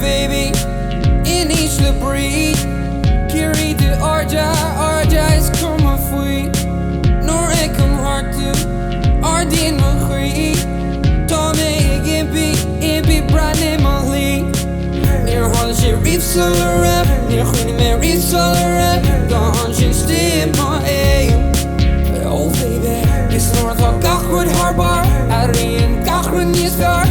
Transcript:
baby in each lebrie. Carry de Arja is komma fui. Nor ik hem hard toe, Ardien me grie. Tome ik impi brane mali. Neer hadden ze rief zonder rap, neer groeien met rief zonder rap. Dan je stem maar oh baby, is Noord van kach wordt hardbar. Arien kach wordt niet ver.